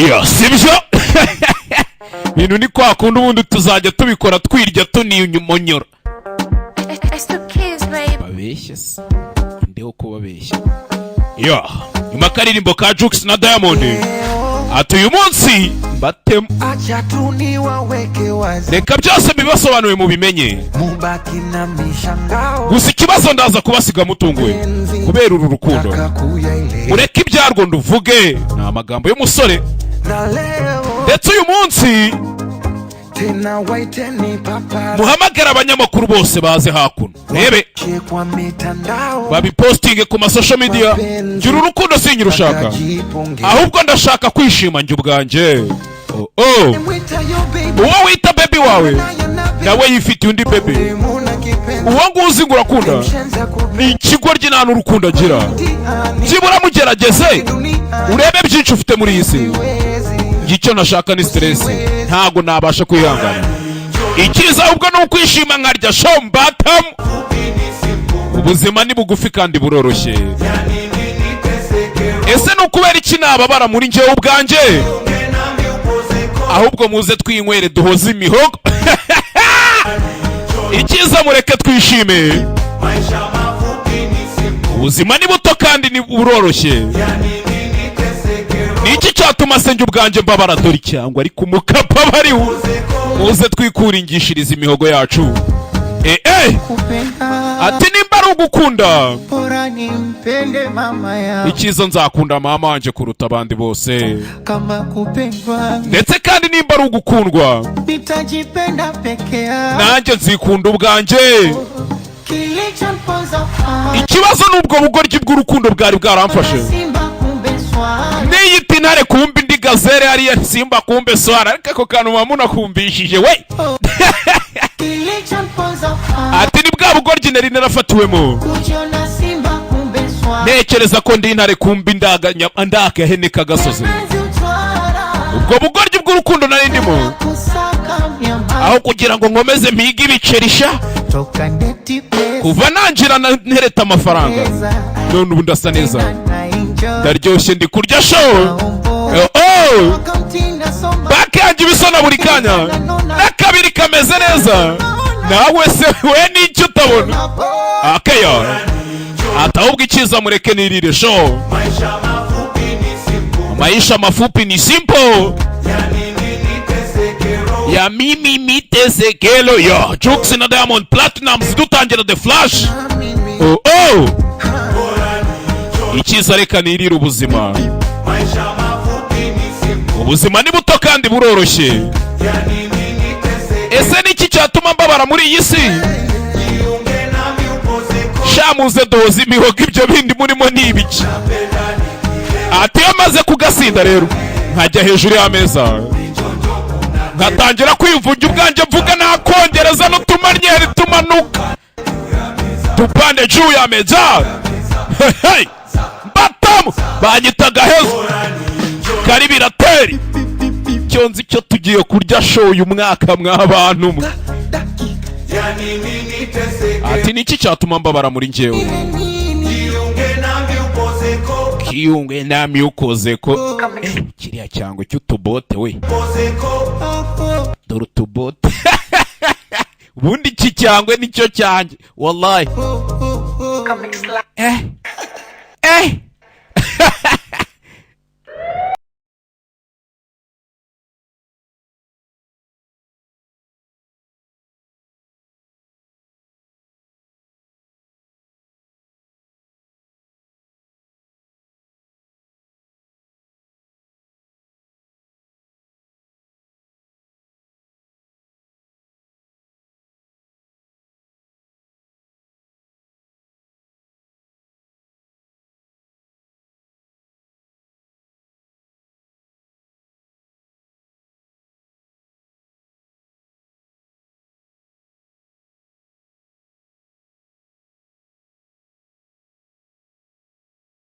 sibyo bintu ni kwa kundi ubundi tuzajya tubikora twirya tuniyunyumonyora babeshya se ndeho ko babeshya nyuma karirimbo ka Jux na Diamond ati uyu munsi batemu reka byose bibasobanuye mu bimenye gusa ikibazo ndaza kubasiga mutunguwe kubera uru rukundo ureke ibyarwo nduvuge ni amagambo y'umusore ndetse uyu munsi muhamagara abanyamakuru bose baze hakuno rebe babipostinge ku masosho media gira urukundo sinyirushaka ahubwo ndashaka kwishima njye ubwanjye uwo wita baby wawe nawe yifitiye undi baby uwo nguzi ngo urakunda ni ikigoryi nta n'urukundo agira byibura mugerageze urebe byinshi ufite muri iyi si icyo nashaka ni stress ntago nabasha kwihangana ikiza ahubwo ni ukwishima nkarya shombatamu ubuzima ni bugufi kandi buroroshye ese ni ukubera iki nababara muri njyewe ubwanjye ahubwo muze twinywere duhoze imihogo ikiza mureke twishime ubuzima ni buto kandi ni buroroshye iki cyatuma senje ubwanjye mbabara dore cyangwa ariko umukapa bariho muze twikuringishiriza imihogo yacu ati nimba ari ugukunda ikiza nzakunda mama wanje kuruta abandi bose ndetse kandi nimba ari ugukundwa nanjye nzikunda ubwanjye ikibazo n'ubwo bugoryi bw'urukundo bwari bwaramfashe niyita intare kumbi ndi gazere hariya simba kumbe swara ariko ako kantu munakumbishije we ati ni bwa bugoryi nari narafatiwemo ntekereza ko ndi intare kumbi ndagahene kagasozi ubwo bugoryi bw'urukundo nari ndimo aho kugira ngo nkomeze mpige ibicerisha kuva nanjira ntereta amafaranga none ubu ndasa neza ndaryoshye ndi kurya show bake yanjye ibisona buri kanya n'akabiri kameze neza nawe se we n'icyo utabona akeya atahubwo ikiza mureke nirire show maisha mafupi ni simple ya mimi mitesekelo yo Jux na Diamond Platnumz dutangira The Flash ikiza reka nirire ubuzima ni buto kandi buroroshye ese niki cyatuma mbabara muri iyi si shamuze doze imihogo ibyo bindi murimo n'ibiki ati yamaze kugasinda rero nkajya hejuru y'ameza ngatangira kwivunja ubwanjye mvuga nakongereza n'utumanyeri tumanuka tupande juu ya meza batamu banyita gaheza kari birateri cyonzi cyo tugiye kurya show uyu mwaka mw'abantu mwe ati niki cyatuma mbabara muri njyewe kiyungwe nami ukozeko kiriya cyango cy'utubote we dore utubote ubundi iki cyangwe nicyo cyanjye wallahi